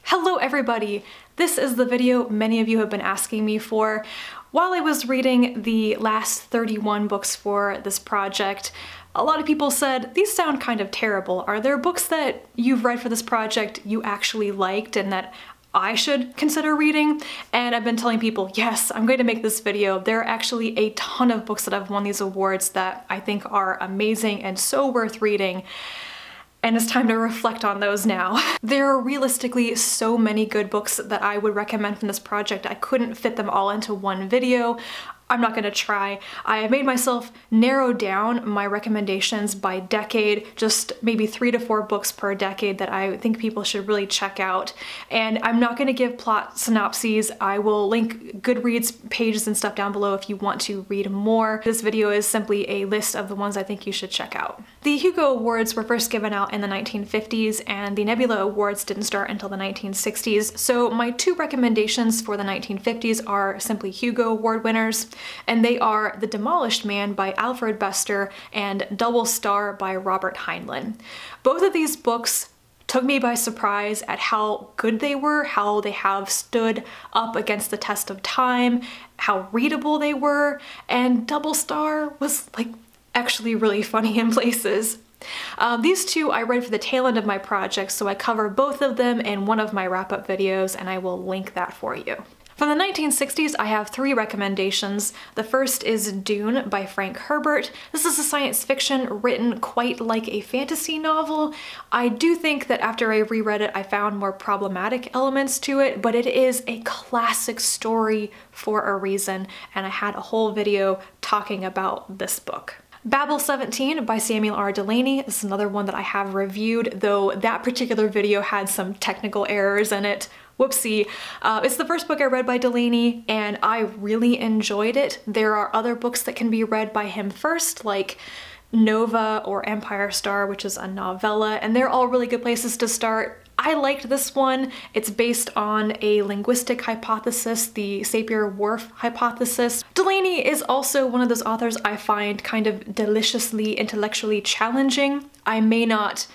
Hello everybody! This is the video many of you have been asking me for. While I was reading the last 31 books for this project, a lot of people said, these sound kind of terrible. Are there books that you've read for this project you actually liked and that I should consider reading? And I've been telling people, yes, I'm going to make this video. There are actually a ton of books that have won these awards that I think are amazing and so worth reading. And it's time to reflect on those now. There are realistically so many good books that I would recommend from this project. I couldn't fit them all into one video. I'm not gonna try. I made myself narrow down my recommendations by decade, just maybe 3 to 4 books per decade that I think people should really check out. And I'm not gonna give plot synopses. I will link Goodreads pages and stuff down below if you want to read more. This video is simply a list of the ones I think you should check out. The Hugo Awards were first given out in the 1950s, and the Nebula Awards didn't start until the 1960s. So my 2 recommendations for the 1950s are simply Hugo Award winners, and they are The Demolished Man by Alfred and Double Star by Robert Heinlein. Both of these books took me by surprise at how good they were, how they have stood up against the test of time, how readable they were, and Double Star was like actually really funny in places. These 2 I read for the tail end of my project, so I cover both of them in one of my wrap-up videos, and I will link that for you. From the 1960s, I have 3 recommendations. The first is Dune by Frank Herbert. This is a science fiction written quite like a fantasy novel. I do think that after I reread it, I found more problematic elements to it, but it is a classic story for a reason, and I had a whole video talking about this book. Babel 17 by Samuel R. Delany. This is another one that I have reviewed, though that particular video had some technical errors in it. Whoopsie. It's the first book I read by Delany, and I really enjoyed it. There are other books that can be read by him first, like Nova or Empire Star, which is a novella, and they're all really good places to start. I liked this one. It's based on a linguistic hypothesis, the Sapir-Whorf hypothesis. Delany is also one of those authors I find kind of deliciously intellectually challenging. I may not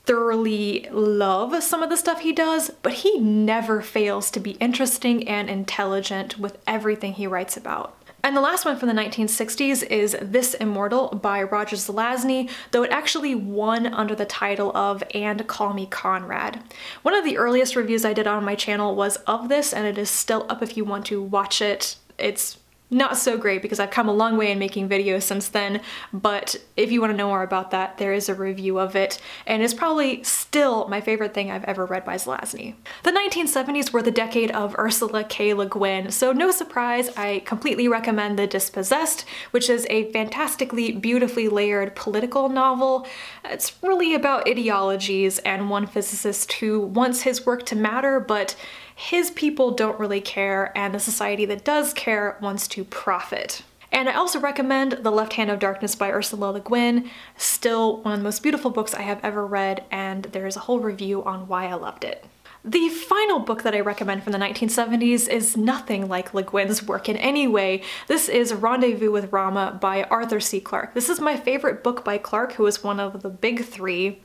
thoroughly love some of the stuff he does, but he never fails to be interesting and intelligent with everything he writes about. And the last one from the 1960s is This Immortal by Roger Zelazny, though it actually won under the title of And Call Me Conrad. One of the earliest reviews I did on my channel was of this, and it is still up if you want to watch it. It's not so great because I've come a long way in making videos since then, but if you want to know more about that, there is a review of it, and it's probably still my favorite thing I've ever read by Zelazny. The 1970s were the decade of Ursula K. Le Guin, so no surprise, I completely recommend The Dispossessed, which is a fantastically beautifully layered political novel. It's really about ideologies and one physicist who wants his work to matter, but his people don't really care, and the society that does care wants to profit. And I also recommend The Left Hand of Darkness by Ursula Le Guin, still one of the most beautiful books I have ever read, and there is a whole review on why I loved it. The final book that I recommend from the 1970s is nothing like Le Guin's work in any way. This is Rendezvous with Rama by Arthur C. Clarke. This is my favorite book by Clarke, who is one of the big 3,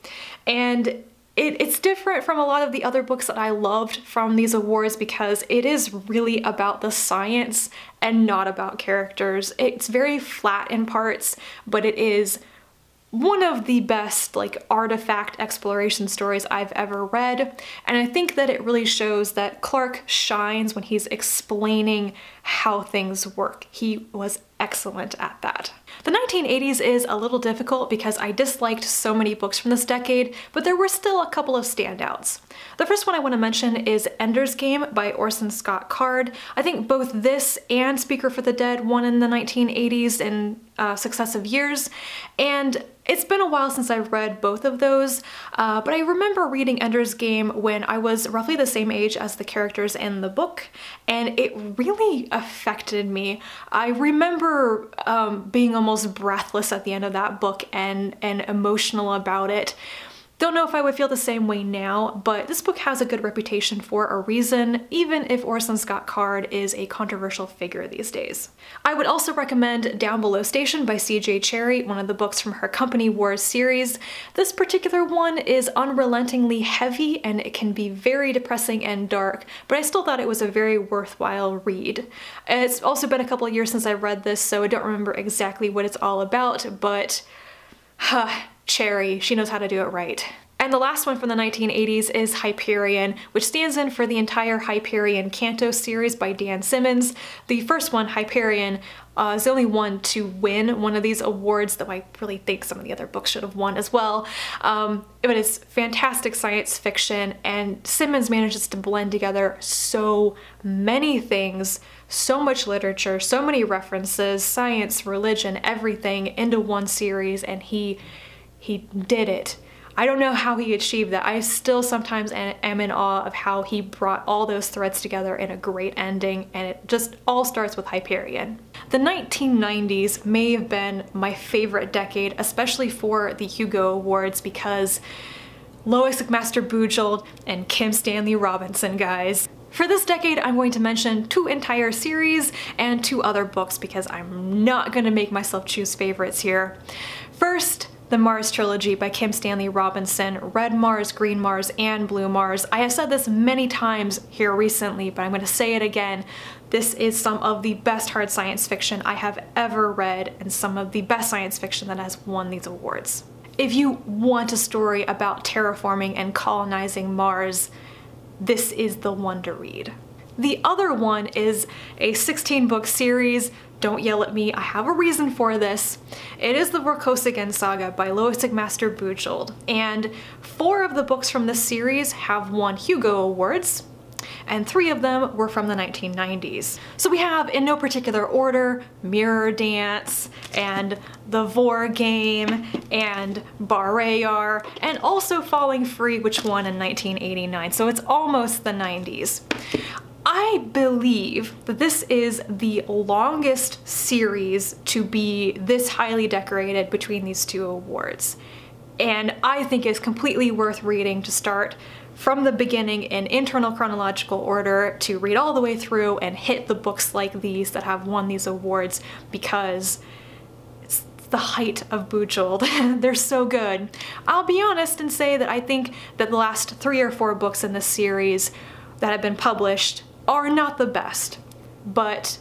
and it's different from a lot of the other books that I loved from these awards because it is really about the science and not about characters. It's very flat in parts, but it is one of the best like artifact exploration stories I've ever read, and I think that it really shows that Clarke shines when he's explaining how things work. He was excellent at that. The 1980s is a little difficult because I disliked so many books from this decade, but there were still a couple of standouts. The first one I want to mention is Ender's Game by Orson Scott Card. I think both this and Speaker for the Dead won in the 1980s in successive years, and it's been a while since I've read both of those, but I remember reading Ender's Game when I was roughly the same age as the characters in the book, and it really affected me. I remember being almost breathless at the end of that book and emotional about it. Don't know if I would feel the same way now, but this book has a good reputation for a reason, even if Orson Scott Card is a controversial figure these days. I would also recommend Down Below Station by C.J. Cherryh, one of the books from her Company Wars series. This particular one is unrelentingly heavy and it can be very depressing and dark, but I still thought it was a very worthwhile read. It's also been a couple of years since I read this, so I don't remember exactly what it's all about, but Cherryh, she knows how to do it right. And the last one from the 1980s is Hyperion, which stands in for the entire Hyperion Canto series by Dan Simmons. The first one, Hyperion, is the only one to win one of these awards, though I really think some of the other books should have won as well. But it's fantastic science fiction, and Simmons manages to blend together so many things, so much literature, so many references, science, religion, everything into one series, and he did it. I don't know how he achieved that. I still sometimes am in awe of how he brought all those threads together in a great ending, and it just all starts with Hyperion. The 1990s may have been my favorite decade, especially for the Hugo Awards, because Lois McMaster Bujold and Kim Stanley Robinson, guys. For this decade, I'm going to mention 2 entire series and 2 other books because I'm not going to make myself choose favorites here. First, the Mars Trilogy by Kim Stanley Robinson, Red Mars, Green Mars, and Blue Mars. I have said this many times here recently, but I'm going to say it again. This is some of the best hard science fiction I have ever read, and some of the best science fiction that has won these awards. If you want a story about terraforming and colonizing Mars, this is the one to read. The other one is a 16-book series. Don't yell at me, I have a reason for this. It is the Vorkosigan Saga by Lois McMaster Bujold, and 4 of the books from this series have won Hugo Awards, and 3 of them were from the 1990s. So we have, in no particular order, Mirror Dance, and The Vor Game, and Barrayar, and also Falling Free, which won in 1989, so it's almost the 90s. I believe that this is the longest series to be this highly decorated between these 2 awards, and I think it's completely worth reading to start from the beginning in internal chronological order to read all the way through and hit the books like these that have won these awards, because it's the height of Bujold. They're so good. I'll be honest and say that I think that the last 3 or 4 books in this series that have been published are not the best, but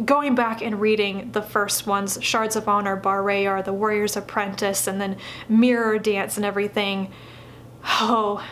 going back and reading the first ones, Shards of Honor, Barrayar, The Warriors Apprentice, and then Mirror Dance and everything, oh,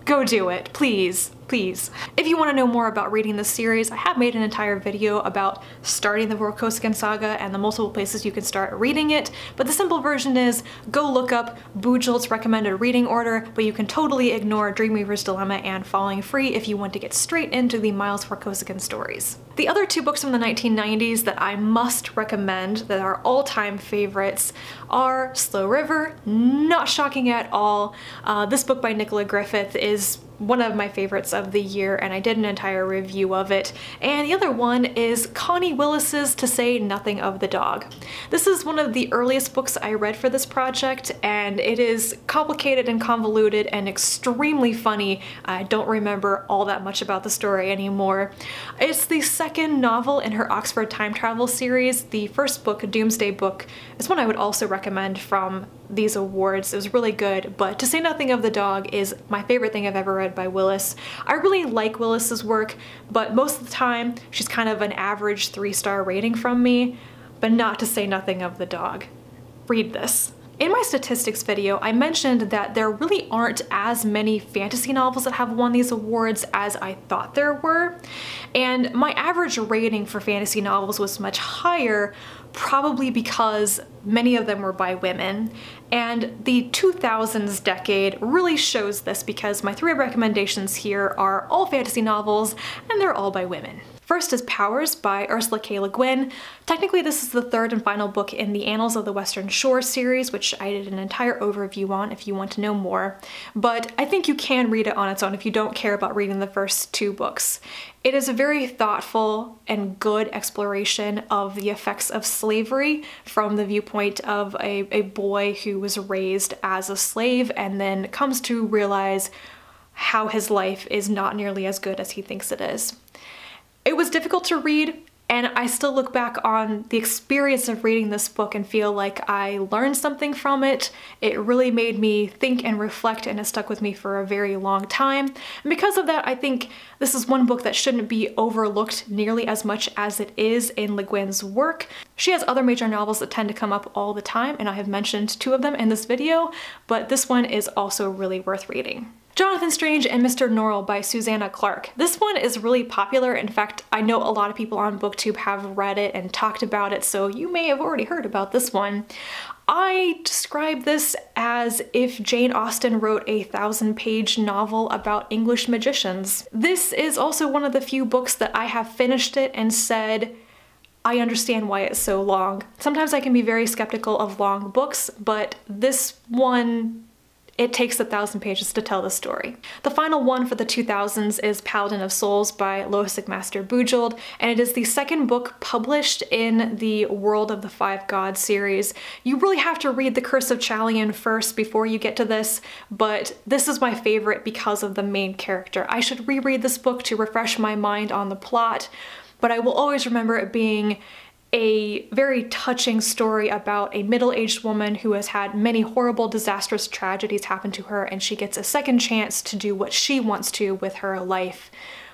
go do it, please, please. If you want to know more about reading this series, I have made an entire video about starting the Vorkosigan Saga and the multiple places you can start reading it, but the simple version is go look up Bujold's recommended reading order, but you can totally ignore Dreamweaver's Dilemma and Falling Free if you want to get straight into the Miles Vorkosigan stories. The other 2 books from the 1990s that I must recommend that are all-time favorites are Slow River, not shocking at all. This book by Nicola Griffith is one of my favorites of the year, and I did an entire review of it. And the other one is Connie Willis's To Say Nothing of the Dog. This is one of the earliest books I read for this project, and it is complicated and convoluted and extremely funny. I don't remember all that much about the story anymore. It's the second novel in her Oxford time travel series. The first book, Doomsday Book, is one I would also recommend from these awards. It was really good, but To Say Nothing of the Dog is my favorite thing I've ever read by Willis. I really like Willis's work, but most of the time she's kind of an average 3-star rating from me, but not To Say Nothing of the Dog. Read this. In my statistics video, I mentioned that there really aren't as many fantasy novels that have won these awards as I thought there were, and my average rating for fantasy novels was much higher, probably because many of them were by women. And the 2000s decade really shows this, because my 3 recommendations here are all fantasy novels and they're all by women. First is Powers by Ursula K. Le Guin. Technically this is the 3rd and final book in the Annals of the Western Shore series, which I did an entire overview on if you want to know more, but I think you can read it on its own if you don't care about reading the first 2 books. It is a very thoughtful and good exploration of the effects of slavery from the viewpoint of a boy who was raised as a slave and then comes to realize how his life is not nearly as good as he thinks it is. It was difficult to read, and I still look back on the experience of reading this book and feel like I learned something from it. It really made me think and reflect, and it stuck with me for a very long time. And because of that, I think this is one book that shouldn't be overlooked nearly as much as it is in Le Guin's work. She has other major novels that tend to come up all the time, and I have mentioned 2 of them in this video, but this one is also really worth reading. Jonathan Strange and Mr. Norrell by Susanna Clarke. This one is really popular. In fact, I know a lot of people on BookTube have read it and talked about it, so you may have already heard about this one. I describe this as if Jane Austen wrote a 1,000-page novel about English magicians. This is also one of the few books that I have finished it and said, I understand why it's so long. Sometimes I can be very skeptical of long books, but this one, it takes 1,000 pages to tell the story. The final one for the 2000s is Paladin of Souls by Loisig Master Bujald, and it is the second book published in the World of the Five Gods series. You really have to read the Curse of Chalian first before you get to this, but this is my favorite because of the main character. I should reread this book to refresh my mind on the plot, but I will always remember it being a very touching story about a middle-aged woman who has had many horrible, disastrous tragedies happen to her, and she gets a second chance to do what she wants to with her life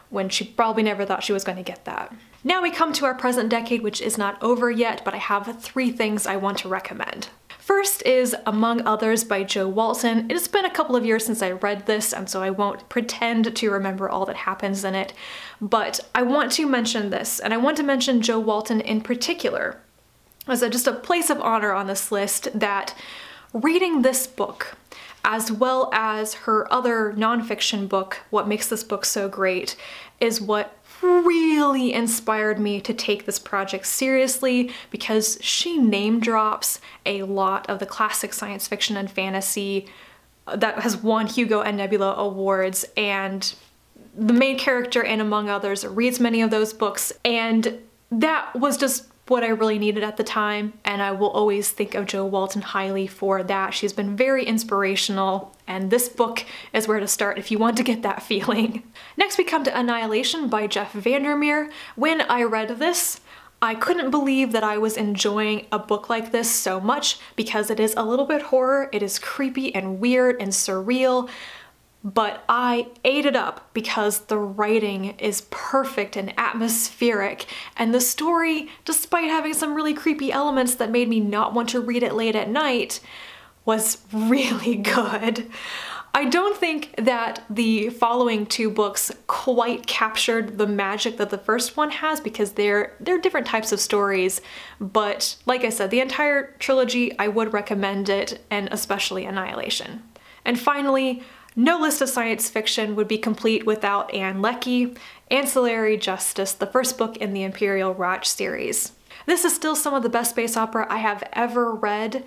when she probably never thought she was going to get that. Now we come to our present decade, which is not over yet, but I have 3 things I want to recommend. First is Among Others by Jo Walton. It has been a couple of years since I read this, and so I won't pretend to remember all that happens in it, but I want to mention this, and I want to mention Jo Walton in particular as just a place of honor on this list, that reading this book, as well as her other nonfiction book, What Makes This Book So Great, is what really inspired me to take this project seriously, because she name drops a lot of the classic science fiction and fantasy that has won Hugo and Nebula awards, and the main character in Among Others reads many of those books, and that was just what I really needed at the time, and I will always think of Jo Walton highly for that. She's been very inspirational, and this book is where to start if you want to get that feeling. Next we come to Annihilation by Jeff VanderMeer. When I read this, I couldn't believe that I was enjoying a book like this so much, because it is a little bit horror, it is creepy and weird and surreal, but I ate it up because the writing is perfect and atmospheric, and the story, despite having some really creepy elements that made me not want to read it late at night, was really good. I don't think that the following 2 books quite captured the magic that the first one has, because they're different types of stories, but like I said, the entire trilogy, I would recommend it, and especially Annihilation. And finally, no list of science fiction would be complete without Anne Leckie, Ancillary Justice, the first book in the Imperial Watch series. This is still some of the best space opera I have ever read.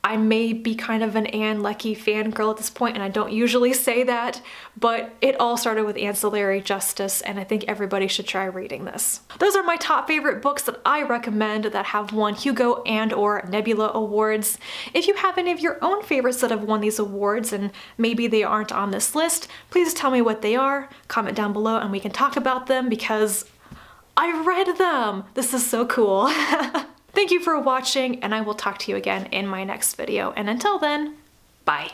I may be kind of an Anne Leckie fangirl at this point, and I don't usually say that, but it all started with Ancillary Justice, and I think everybody should try reading this. Those are my top favorite books that I recommend that have won Hugo and/or Nebula awards. If you have any of your own favorites that have won these awards and maybe they aren't on this list, please tell me what they are, comment down below, and we can talk about them because I read them! This is so cool. Thank you for watching, and I will talk to you again in my next video. And until then, bye.